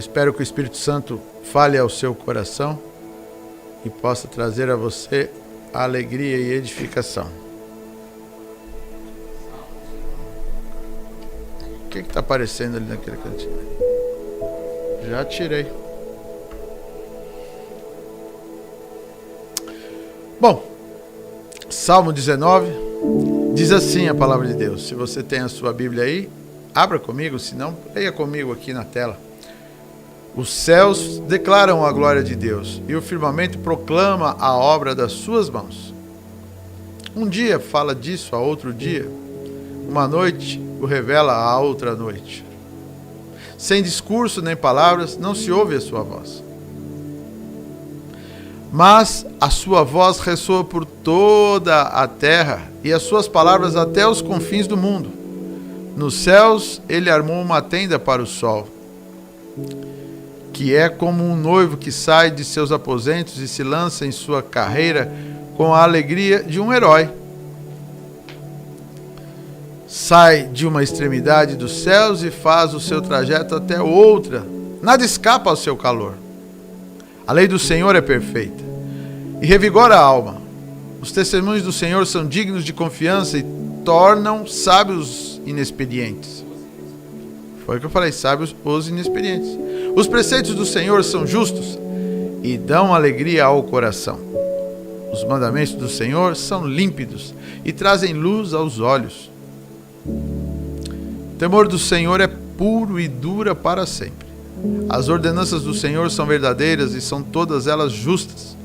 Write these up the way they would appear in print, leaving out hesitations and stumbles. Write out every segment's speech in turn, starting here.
espero que o Espírito Santo fale ao seu coração e possa trazer a você alegria e edificação. O que está aparecendo ali naquele cantinho? Já tirei. Bom, Salmo 19 diz assim a palavra de Deus. Se você tem a sua Bíblia aí, abra comigo, se não, leia comigo aqui na tela. Os céus declaram a glória de Deus e o firmamento proclama a obra das suas mãos. Um dia fala disso a outro dia, uma noite o revela a outra noite. Sem discurso nem palavras, não se ouve a sua voz. Mas a sua voz ressoa por toda a terra e as suas palavras até os confins do mundo. Nos céus ele armou uma tenda para o sol, que é como um noivo que sai de seus aposentos e se lança em sua carreira com a alegria de um herói. Sai de uma extremidade dos céus e faz o seu trajeto até outra. Nada escapa ao seu calor. A lei do Senhor é perfeita e revigora a alma. Os testemunhos do Senhor são dignos de confiança e tornam sábios inexperientes. Foi o que eu falei, sábios os inexperientes. Os preceitos do Senhor são justos e dão alegria ao coração. Os mandamentos do Senhor são límpidos e trazem luz aos olhos. O temor do Senhor é puro e dura para sempre. As ordenanças do Senhor são verdadeiras e são todas elas justas.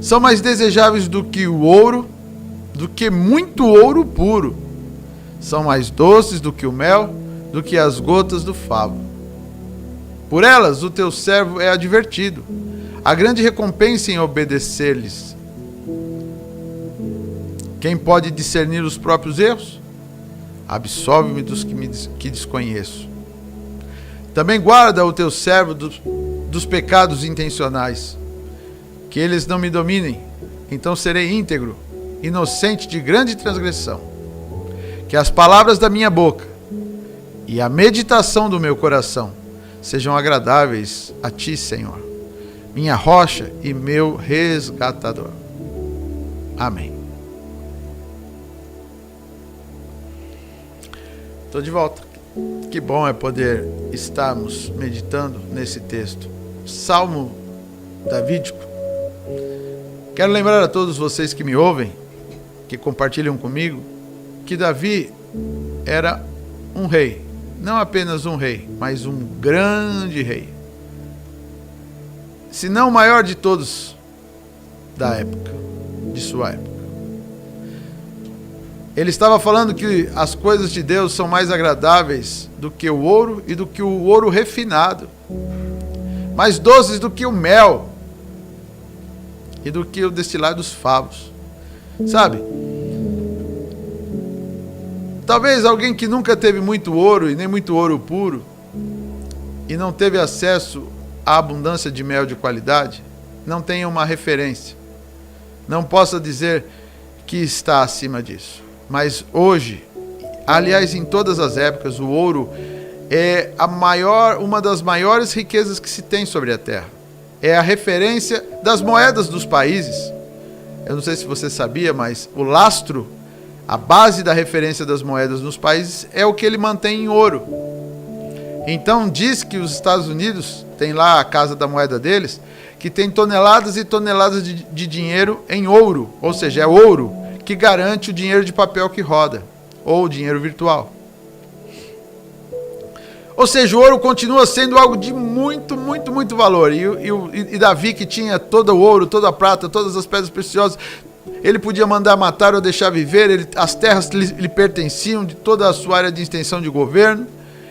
São mais desejáveis do que o ouro, do que muito ouro puro. São mais doces do que o mel, do que as gotas do favo. Por elas o teu servo é advertido. Há grande recompensa em obedecer-lhes. Quem pode discernir os próprios erros? Absolve-me dos que desconheço. Também guarda o teu servo dos pecados intencionais. Que eles não me dominem, então serei íntegro, inocente de grande transgressão. Que as palavras da minha boca e a meditação do meu coração sejam agradáveis a ti, Senhor, minha rocha e meu resgatador. Amém. Estou de volta. Que bom é poder estarmos meditando nesse texto. Salmo davídico. Quero lembrar a todos vocês que me ouvem, que compartilham comigo, que Davi era um rei. Não apenas um rei, mas um grande rei. Se não o maior de todos da época, de sua época. Ele estava falando que as coisas de Deus são mais agradáveis do que o ouro e do que o ouro refinado. Mais doces do que o mel e do que o destilar dos favos. Sabe? Talvez alguém que nunca teve muito ouro e nem muito ouro puro e não teve acesso à abundância de mel de qualidade, não tenha uma referência. Não possa dizer que está acima disso. Mas hoje, aliás, em todas as épocas, o ouro é uma das maiores riquezas que se tem sobre a terra. É a referência das moedas dos países. Eu não sei se você sabia, mas o lastro, a base da referência das moedas nos países, é o que ele mantém em ouro. Então diz que os Estados Unidos, tem lá a casa da moeda deles, que tem toneladas e toneladas de dinheiro em ouro, ou seja, é ouro que garante o dinheiro de papel que roda, ou o dinheiro virtual. Ou seja, o ouro continua sendo algo de muito, muito, muito valor. E Davi, que tinha todo o ouro, toda a prata, todas as pedras preciosas, ele podia mandar matar ou deixar viver, as terras lhe pertenciam de toda a sua área de extensão de governo.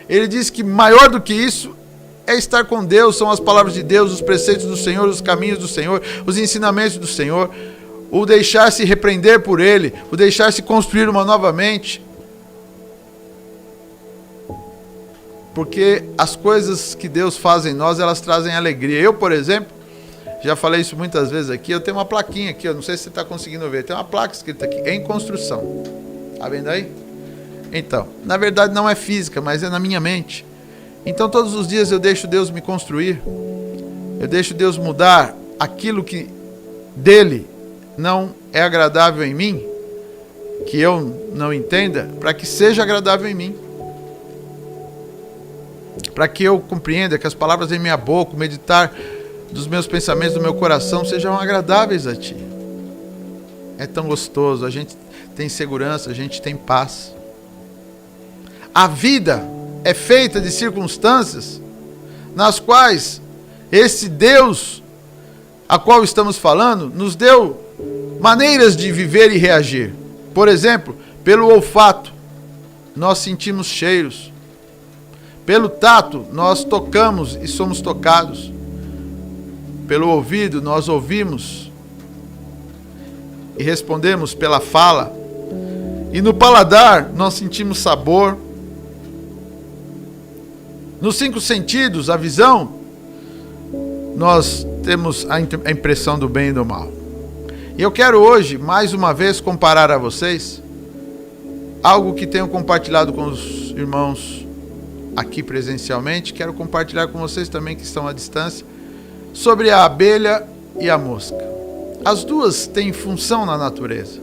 Ele diz que maior do que isso é estar com Deus, são as palavras de Deus, os preceitos do Senhor, os caminhos do Senhor, os ensinamentos do Senhor, o deixar-se repreender por Ele, o deixar-se construir uma nova mente. Porque as coisas que Deus faz em nós, elas trazem alegria. Eu, por exemplo, já falei isso muitas vezes aqui, eu tenho uma plaquinha aqui, eu não sei se você está conseguindo ver, tem uma placa escrita aqui, em construção. Está vendo aí? Então, na verdade não é física, mas é na minha mente. Então todos os dias eu deixo Deus me construir, eu deixo Deus mudar aquilo que dele não é agradável em mim, que eu não entenda, para que seja agradável em mim. Para que eu compreenda que as palavras em minha boca, o meditar dos meus pensamentos, do meu coração, sejam agradáveis a ti. É tão gostoso, a gente tem segurança, a gente tem paz. A vida é feita de circunstâncias nas quais esse Deus a qual estamos falando nos deu maneiras de viver e reagir. Por exemplo, pelo olfato, nós sentimos cheiros. Pelo tato, nós tocamos e somos tocados. Pelo ouvido, nós ouvimos e respondemos pela fala. E no paladar, nós sentimos sabor. Nos 5 sentidos, a visão, nós temos a impressão do bem e do mal. E eu quero hoje, mais uma vez, comparar a vocês algo que tenho compartilhado com os irmãos aqui presencialmente. Quero compartilhar com vocês também que estão à distância, sobre a abelha e a mosca. As duas têm função na natureza.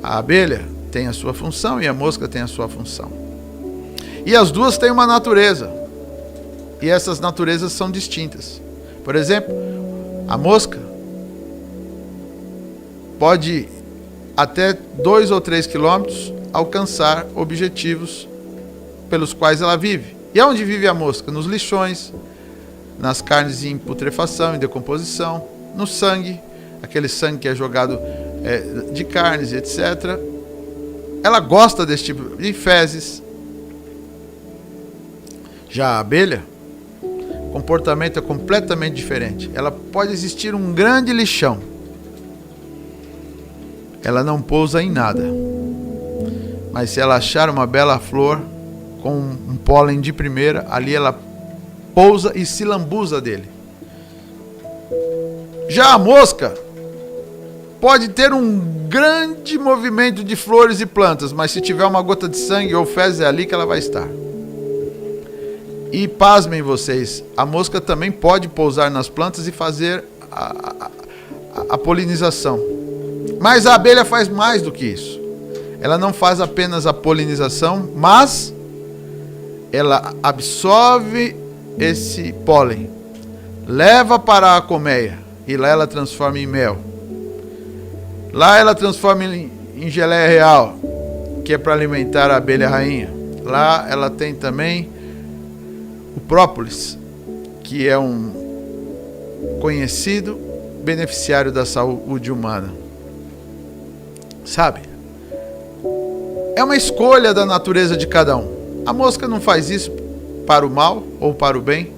A abelha tem a sua função e a mosca tem a sua função. E as duas têm uma natureza. E essas naturezas são distintas. Por exemplo, a mosca pode até 2 ou 3 quilômetros alcançar objetivos pelos quais ela vive. E onde vive a mosca? Nos lixões, nas carnes em putrefação, em decomposição, no sangue, aquele sangue que é jogado de carnes, etc. Ela gosta desse tipo de fezes. Já a abelha, o comportamento é completamente diferente. Ela pode existir um grande lixão, ela não pousa em nada. Mas se ela achar uma bela flor com um pólen de primeira, ali ela pousa e se lambuza dele. Já a mosca pode ter um grande movimento de flores e plantas, mas se tiver uma gota de sangue ou fezes, é ali que ela vai estar. E pasmem vocês, a mosca também pode pousar nas plantas e fazer a polinização. Mas a abelha faz mais do que isso. Ela não faz apenas a polinização, mas ela absorve esse pólen, leva para a colmeia e lá ela transforma em mel. Lá ela transforma em geleia real, que é para alimentar a abelha rainha. Lá ela tem também o própolis, que é um conhecido beneficiário da saúde humana. Sabe? É uma escolha da natureza de cada um. A mosca não faz isso para o mal ou para o bem,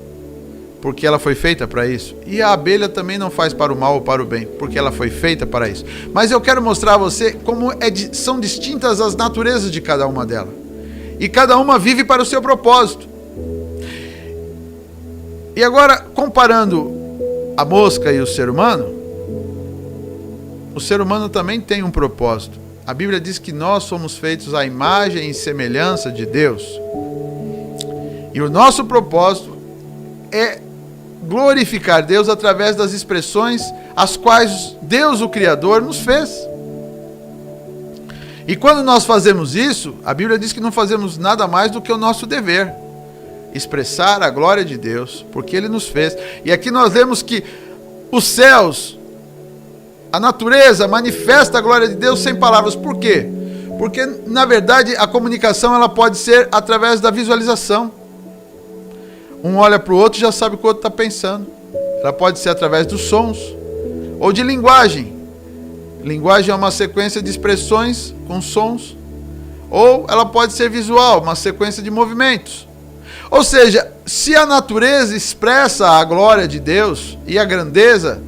porque ela foi feita para isso. E a abelha também não faz para o mal ou para o bem, porque ela foi feita para isso. Mas eu quero mostrar a você como são distintas as naturezas de cada uma delas. E cada uma vive para o seu propósito. E agora, comparando a mosca e o ser humano também tem um propósito. A Bíblia diz que nós somos feitos à imagem e semelhança de Deus. E o nosso propósito é glorificar Deus através das expressões as quais Deus, o Criador, nos fez. E quando nós fazemos isso, a Bíblia diz que não fazemos nada mais do que o nosso dever. Expressar a glória de Deus, porque Ele nos fez. E aqui nós vemos que os céus, a natureza manifesta a glória de Deus sem palavras. Por quê? Porque, na verdade, a comunicação ela pode ser através da visualização. Um olha para o outro e já sabe o que o outro está pensando. Ela pode ser através dos sons ou de linguagem. Linguagem é uma sequência de expressões com sons. Ou ela pode ser visual, uma sequência de movimentos. Ou seja, se a natureza expressa a glória de Deus e a grandeza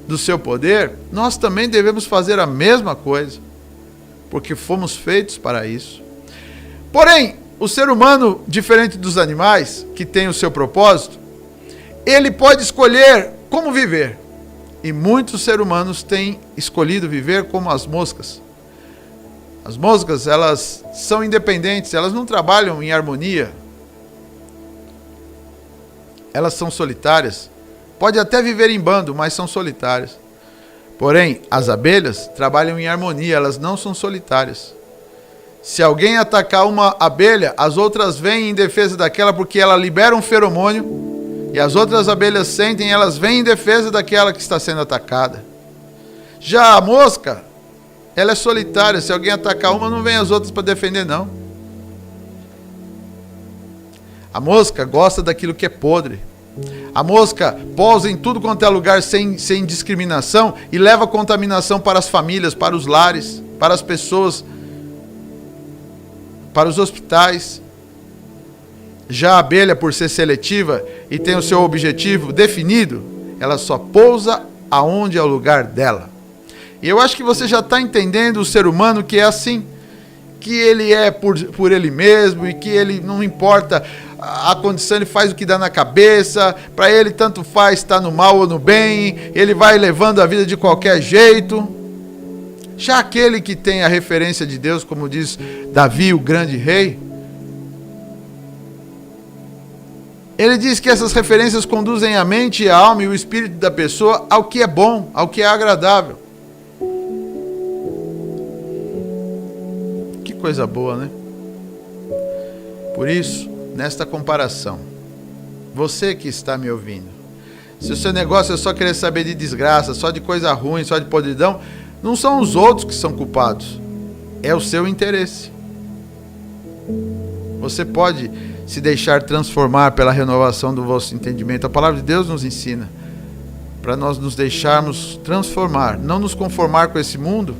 do seu poder, nós também devemos fazer a mesma coisa, porque fomos feitos para isso. Porém, o ser humano, diferente dos animais, que tem o seu propósito, ele pode escolher como viver. E muitos seres humanos têm escolhido viver como as moscas. As moscas, elas são independentes, elas não trabalham em harmonia elas são solitárias. Pode até viver em bando, mas são solitárias. Porém, as abelhas trabalham em harmonia, elas não são solitárias. Se alguém atacar uma abelha, as outras vêm em defesa daquela porque ela libera um feromônio e as outras abelhas sentem, elas vêm em defesa daquela que está sendo atacada. Já a mosca, ela é solitária, se alguém atacar uma, não vem as outras para defender, não. A mosca gosta daquilo que é podre. A mosca pousa em tudo quanto é lugar sem discriminação e leva contaminação para as famílias, para os lares, para as pessoas, para os hospitais. Já a abelha, por ser seletiva e tem o seu objetivo definido, ela só pousa aonde é o lugar dela. E eu acho que você já está entendendo o ser humano que é assim, que ele é por ele mesmo e que ele não importa a condição, ele faz o que dá na cabeça, para ele tanto faz estar no mal ou no bem, ele vai levando a vida de qualquer jeito. Já aquele que tem a referência de Deus, como diz Davi, o grande rei, ele diz que essas referências conduzem a mente, a alma e o espírito da pessoa ao que é bom, ao que é agradável. Que coisa boa, né? Por isso, nesta comparação, você que está me ouvindo, se o seu negócio é só querer saber de desgraça, só de coisa ruim, só de podridão, não são os outros que são culpados, é o seu interesse. Você pode se deixar transformar pela renovação do vosso entendimento. A palavra de Deus nos ensina para nós nos deixarmos transformar, não nos conformar com esse mundo.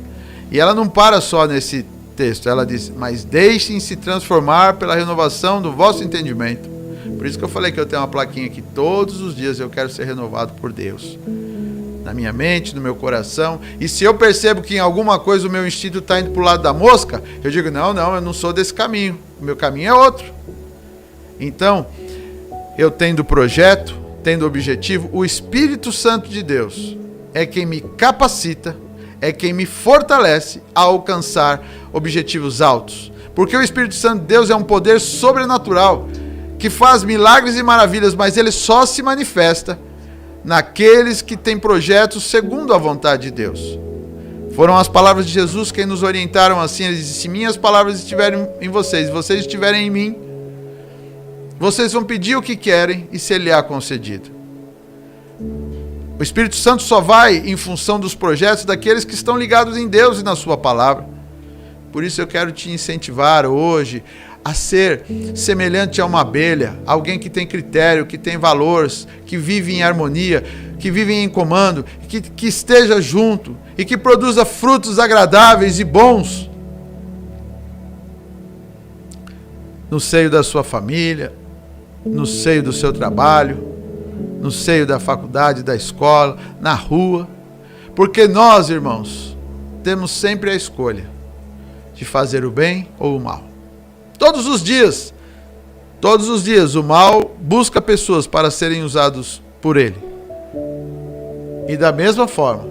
E ela não para só nesse texto, ela diz, mas deixem-se transformar pela renovação do vosso entendimento. Por isso que eu falei que eu tenho uma plaquinha aqui, todos os dias eu quero ser renovado por Deus, na minha mente, no meu coração. E se eu percebo que em alguma coisa o meu instinto está indo para o lado da mosca, eu digo, não, eu não sou desse caminho, o meu caminho é outro. Então, eu tendo projeto, tendo objetivo, o Espírito Santo de Deus é quem me capacita, é quem me fortalece a alcançar objetivos altos. Porque o Espírito Santo de Deus é um poder sobrenatural que faz milagres e maravilhas, mas ele só se manifesta naqueles que têm projetos segundo a vontade de Deus. Foram as palavras de Jesus que nos orientaram assim. Ele disse, se minhas palavras estiverem em vocês, e vocês estiverem em mim, vocês vão pedir o que querem e se lhe há concedido. O Espírito Santo só vai em função dos projetos daqueles que estão ligados em Deus e na sua palavra. Por isso eu quero te incentivar hoje a ser semelhante a uma abelha, alguém que tem critério, que tem valores, que vive em harmonia, que vive em comando, que esteja junto e que produza frutos agradáveis e bons no seio da sua família, no seio do seu trabalho, no seio da faculdade, da escola, na rua. Porque nós, irmãos, temos sempre a escolha de fazer o bem ou o mal. Todos os dias, o mal busca pessoas para serem usados por ele. E da mesma forma,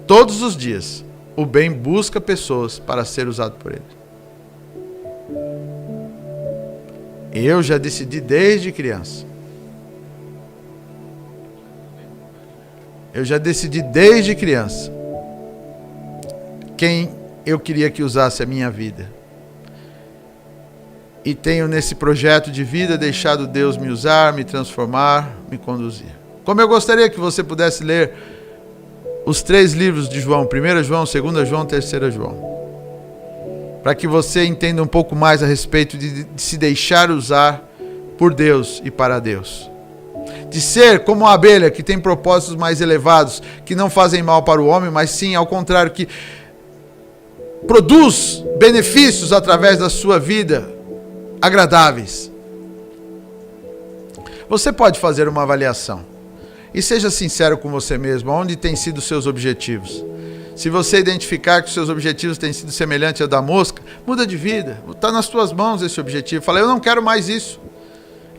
todos os dias, o bem busca pessoas para ser usado por ele. Eu já decidi desde criança. Quem eu queria que usasse a minha vida. E tenho nesse projeto de vida deixado Deus me usar, me transformar, me conduzir. Como eu gostaria que você pudesse ler os 3 livros de João, 1 João, 2 João, 3 João. Para que você entenda um pouco mais a respeito de se deixar usar por Deus e para Deus. De ser como a abelha que tem propósitos mais elevados, que não fazem mal para o homem, mas sim ao contrário, que produz benefícios através da sua vida agradáveis. Você pode fazer uma avaliação e seja sincero com você mesmo, onde têm sido seus objetivos. Se você identificar que os seus objetivos têm sido semelhantes ao da mosca, muda de vida. Está nas tuas mãos esse objetivo. Fala, eu não quero mais isso.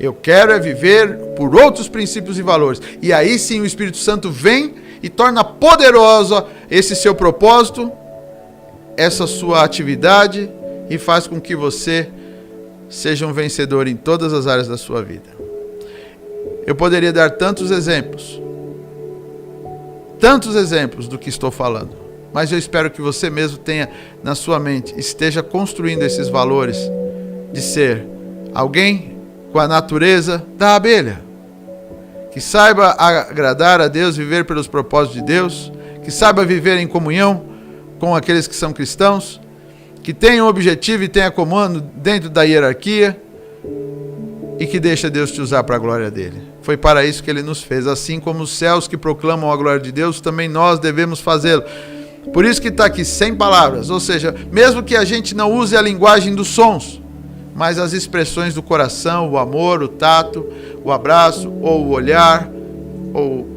Eu quero é viver por outros princípios e valores. E aí sim o Espírito Santo vem e torna poderoso esse seu propósito, essa sua atividade, e faz com que você seja um vencedor em todas as áreas da sua vida. Eu poderia dar tantos exemplos do que estou falando, mas eu espero que você mesmo tenha na sua mente, esteja construindo esses valores de ser alguém com a natureza da abelha, que saiba agradar a Deus, viver pelos propósitos de Deus, que saiba viver em comunhão com aqueles que são cristãos, que tenha um objetivo e tenha comando dentro da hierarquia e que deixa Deus te usar para a glória dele. Foi para isso que ele nos fez. Assim como os céus que proclamam a glória de Deus, também nós devemos fazê-lo. Por isso que está aqui, sem palavras. Ou seja, mesmo que a gente não use a linguagem dos sons, mas as expressões do coração, o amor, o tato, o abraço, ou o olhar, ou...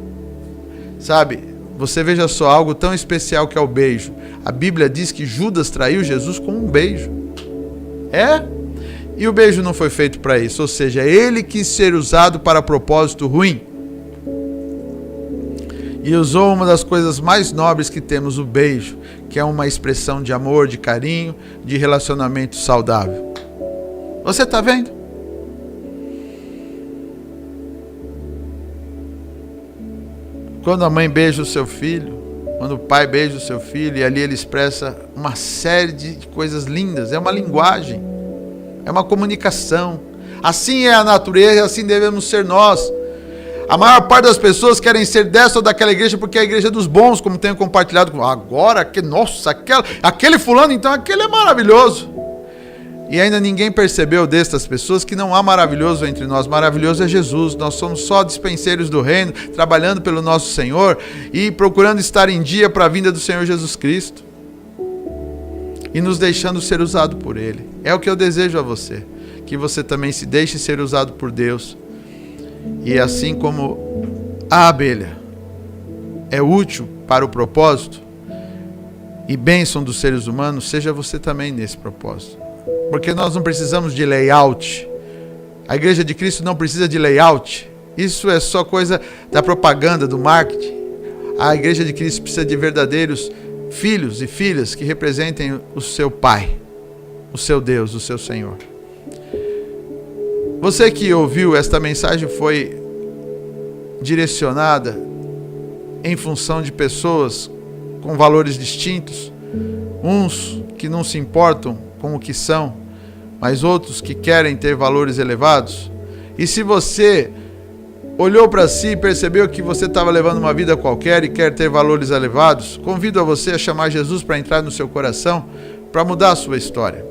Sabe, você veja só, algo tão especial que é o beijo. A Bíblia diz que Judas traiu Jesus com um beijo. E o beijo não foi feito para isso, ou seja, ele quis ser usado para propósito ruim. E usou uma das coisas mais nobres que temos, o beijo, que é uma expressão de amor, de carinho, de relacionamento saudável. Você está vendo? Quando a mãe beija o seu filho, quando o pai beija o seu filho, e ali ele expressa uma série de coisas lindas, é uma linguagem. É uma comunicação. Assim é a natureza e assim devemos ser nós. A maior parte das pessoas querem ser dessa ou daquela igreja porque é a igreja dos bons, como tenho compartilhado. Agora, nossa, aquele fulano, então aquele é maravilhoso. E ainda ninguém percebeu destas pessoas que não há maravilhoso entre nós. Maravilhoso é Jesus. Nós somos só dispenseiros do reino, trabalhando pelo nosso Senhor e procurando estar em dia para a vinda do Senhor Jesus Cristo. E nos deixando ser usado por Ele. É o que eu desejo a você. Que você também se deixe ser usado por Deus. E assim como a abelha é útil para o propósito e bênção dos seres humanos, seja você também nesse propósito. Porque nós não precisamos de layout. A Igreja de Cristo não precisa de layout. Isso é só coisa da propaganda, do marketing. A Igreja de Cristo precisa de verdadeiros filhos e filhas que representem o seu Pai, o seu Deus, o seu Senhor. Você que ouviu esta mensagem foi direcionada em função de pessoas com valores distintos, uns que não se importam com o que são, mas outros que querem ter valores elevados. E se você olhou para si e percebeu que você estava levando uma vida qualquer e quer ter valores elevados, convido a você a chamar Jesus para entrar no seu coração, para mudar a sua história.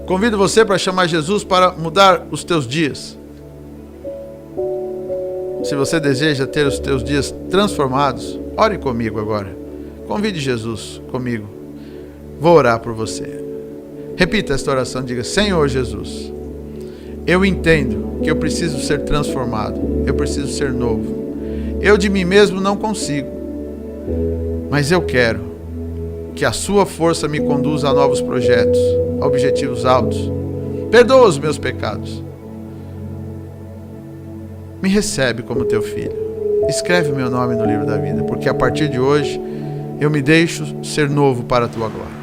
Convido você para chamar Jesus para mudar os teus dias. Se você deseja ter os teus dias transformados, ore comigo agora. Convide Jesus comigo. Vou orar por você. Repita esta oração, diga: Senhor Jesus, eu entendo que eu preciso ser transformado, eu preciso ser novo. Eu de mim mesmo não consigo, mas eu quero que a sua força me conduza a novos projetos, a objetivos altos. Perdoa os meus pecados. Me recebe como teu filho. Escreve o meu nome no livro da vida, porque a partir de hoje eu me deixo ser novo para a tua glória.